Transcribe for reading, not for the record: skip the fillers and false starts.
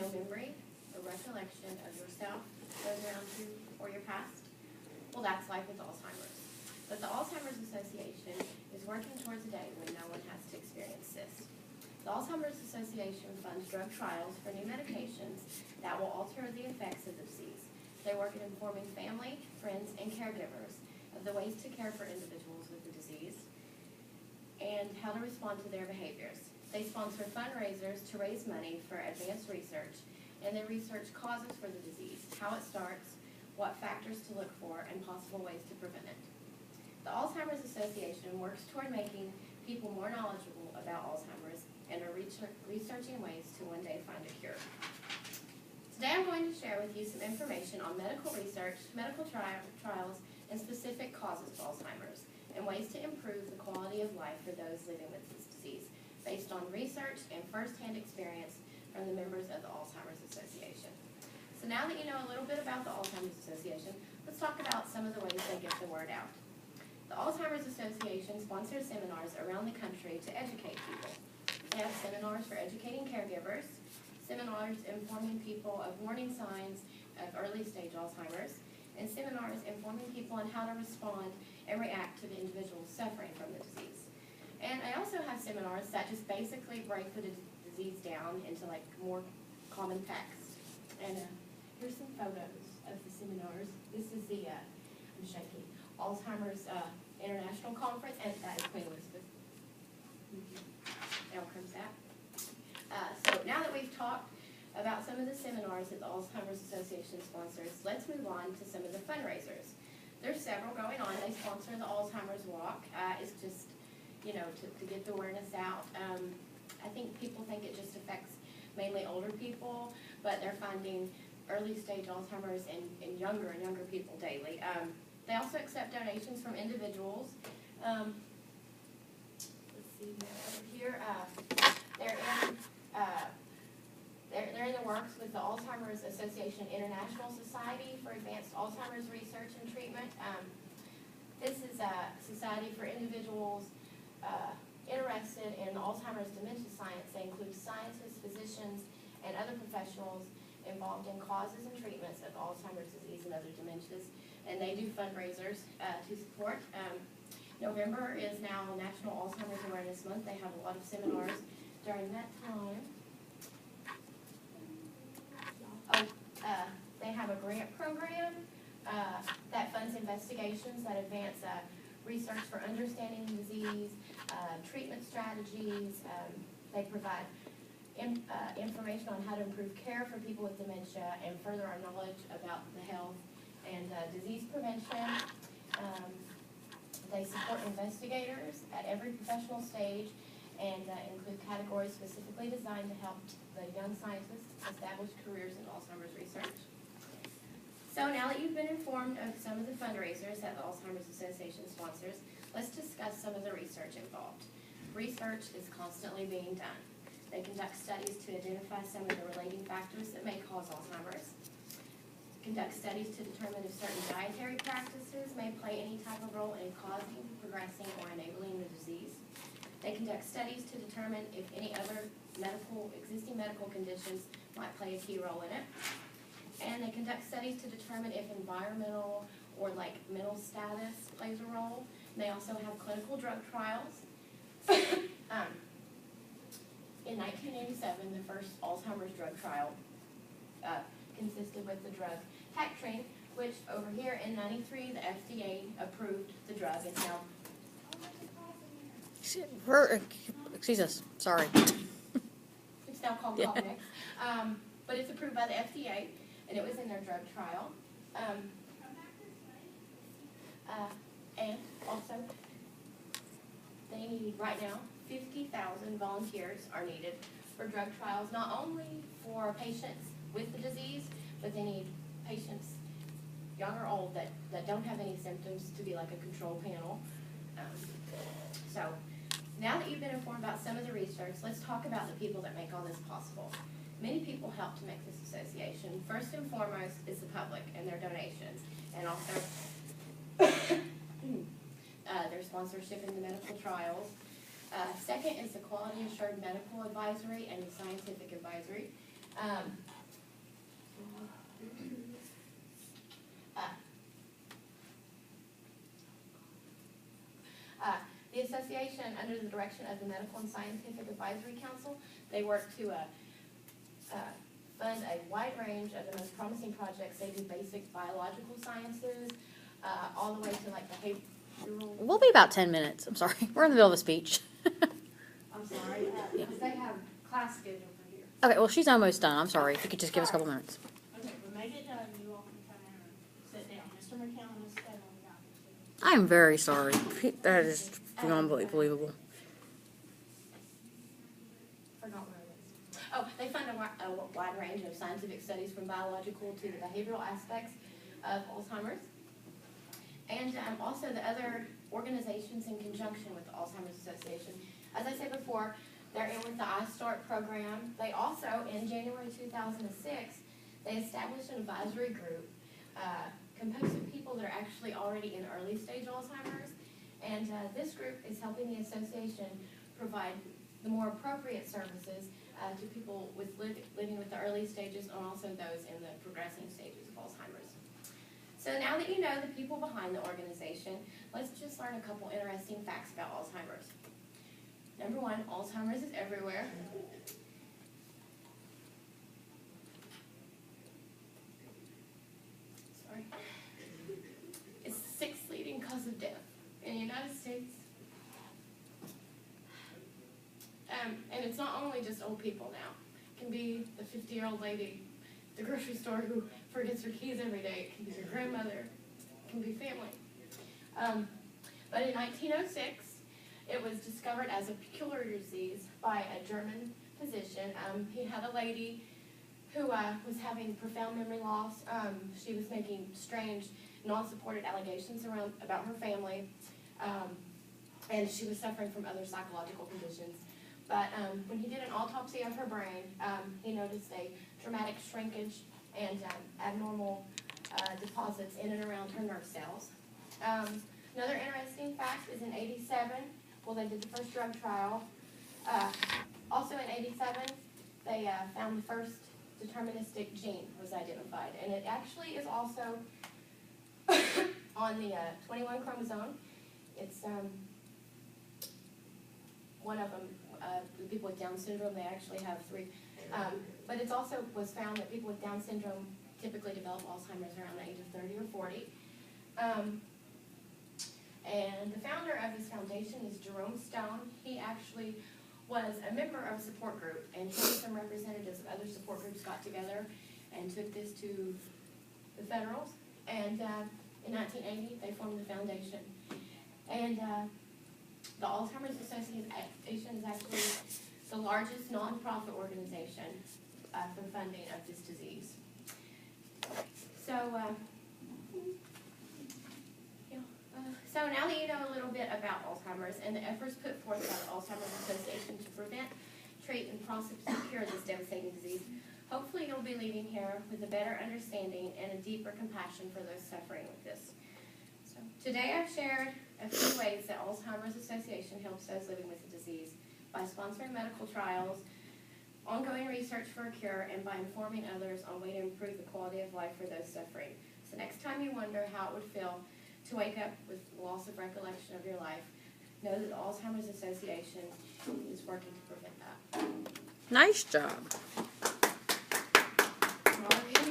no memory or recollection of yourself, those around you, or your past? Well, that's life with Alzheimer's. But the Alzheimer's Association is working towards a day when no one has to experience this. The Alzheimer's Association funds drug trials for new medications that will alter the effects of the disease. They work at informing family, friends, and caregivers of the ways to care for individuals with the disease and how to respond to their behaviors. They sponsor fundraisers to raise money for advanced research, and they research causes for the disease, how it starts, what factors to look for, and possible ways to prevent it. The Alzheimer's Association works toward making people more knowledgeable about Alzheimer's and are researching ways to one day find a cure. Today I'm going to share with you some information on medical research, medical trials, and specific causes of Alzheimer's, and ways to improve the quality of life for those living with this disease, based on research and first-hand experience from the members of the Alzheimer's Association. So now that you know a little bit about the Alzheimer's Association, let's talk about some of the ways they get the word out. The Alzheimer's Association sponsors seminars around the country to educate people. They have seminars for educating caregivers, seminars informing people of warning signs of early-stage Alzheimer's, and seminars informing people on how to respond and react to the individuals suffering from the disease. And I also have seminars that just basically break the disease down into like more common facts. And here's some photos of the seminars. This is the, I'm shaking, Alzheimer's International Conference, and that is Queen Elizabeth. Now comes that. So now that we've talked about some of the seminars that the Alzheimer's Association sponsors, let's move on to some of the fundraisers. There's several going on. They sponsor the Alzheimer's Walk. It's just, you know, to get the awareness out. I think people think it just affects mainly older people, but they're finding early stage Alzheimer's in younger and younger people daily. They also accept donations from individuals. Let's see over here. They're in the works with the Alzheimer's Association International Society for Advanced Alzheimer's Research and Treatment. This is a society for individuals interested in Alzheimer's dementia science. They include scientists, physicians, and other professionals involved in causes and treatments of Alzheimer's disease and other dementias. And they do fundraisers to support. November is now National Alzheimer's Awareness Month. They have a lot of seminars during that time. They have a grant program that funds investigations that advance research for understanding the disease, treatment strategies. They provide information on how to improve care for people with dementia and further our knowledge about the health and disease prevention. They support investigators at every professional stage and include categories specifically designed to help the young scientists establish careers in Alzheimer's research. So now that you've been informed of some of the fundraisers that the Alzheimer's Association sponsors, let's discuss some of the research involved. Research is constantly being done. They conduct studies to identify some of the relating factors that may cause Alzheimer's, conduct studies to determine if certain dietary practices may play any type of role in causing, progressing, or enabling the disease. They conduct studies to determine if any other existing medical conditions might play a key role in it. And they conduct studies to determine if environmental or like mental status plays a role. And they also have clinical drug trials. In 1987, the first Alzheimer's drug trial consisted with the drug Tactrine, which over here in 93, the FDA approved the drug. It's now... Excuse us, sorry. It's now called Cognex. But it's approved by the FDA, and it was in their drug trial. And also, they need, right now, 50,000 volunteers are needed for drug trials, not only for patients with the disease, but they need patients, young or old, that don't have any symptoms to be like a control panel. So now that you've been informed about some of the research, let's talk about the people that make all this possible. Many people help to make this association. First and foremost is the public and their donations, and also their sponsorship in the medical trials. Second is the Quality Assured Medical Advisory and the Scientific Advisory. The association, under the direction of the Medical and Scientific Advisory Council, they work to fund a wide range of the most promising projects. They do basic biological sciences, all the way to like behavioral. We'll be about 10 minutes. I'm sorry. We're in the middle of a speech. I'm sorry, because they have class scheduled for here. Okay, well, she's almost done. I'm sorry. If you could just give us a couple minutes. Okay, when they get done, you all can come in and sit down. Mr. McCown is staying on the opposite. I am very sorry. That is unbelievable. Forgot where it was. Oh, they fund a wide range of scientific studies from biological to the behavioral aspects of Alzheimer's. And also the other organizations in conjunction with the Alzheimer's Association. As I said before, they're in with the iStart program. They also, in January 2006, they established an advisory group composed of people that are actually already in early stage Alzheimer's. And this group is helping the association provide the more appropriate services to people living with the early stages and also those in the progressing stages of Alzheimer's. So now that you know the people behind the organization, let's just learn a couple interesting facts about Alzheimer's. Number one, Alzheimer's is everywhere. Sorry. It's the 6th leading cause of death in the United States. And it's not only just old people now. It can be the 50-year-old lady at the grocery store who forgets her keys every day. It can be your grandmother. It can be family. But in 1906, it was discovered as a peculiar disease by a German physician. He had a lady who was having profound memory loss. She was making strange, non-supported allegations about her family, and she was suffering from other psychological conditions. But when he did an autopsy of her brain, he noticed a dramatic shrinkage and abnormal deposits in and around her nerve cells. Another interesting fact is in 87, well, they did the first drug trial. Also in 87, they found the first deterministic gene was identified. And it actually is also on the 21 chromosome. It's one of them, people with Down syndrome, they actually have 3. But it's also was found that people with Down syndrome typically develop Alzheimer's around the age of 30 or 40. And the founder of this foundation is Jerome Stone. He actually was a member of a support group, and he and some representatives of other support groups got together and took this to the federals. And in 1980, they formed the foundation. And the Alzheimer's Association is actually the largest nonprofit organization for funding of this disease. So now that you know a little bit about Alzheimer's and the efforts put forth by the Alzheimer's Association to prevent, treat, and possibly cure this devastating disease, hopefully you'll be leaving here with a better understanding and a deeper compassion for those suffering with this. So today I've shared a few ways that Alzheimer's Association helps those living with the disease by sponsoring medical trials, ongoing research for a cure, and by informing others on ways to improve the quality of life for those suffering. So next time you wonder how it would feel to wake up with loss of recollection of your life, know that the Alzheimer's Association is working to prevent that. Nice job.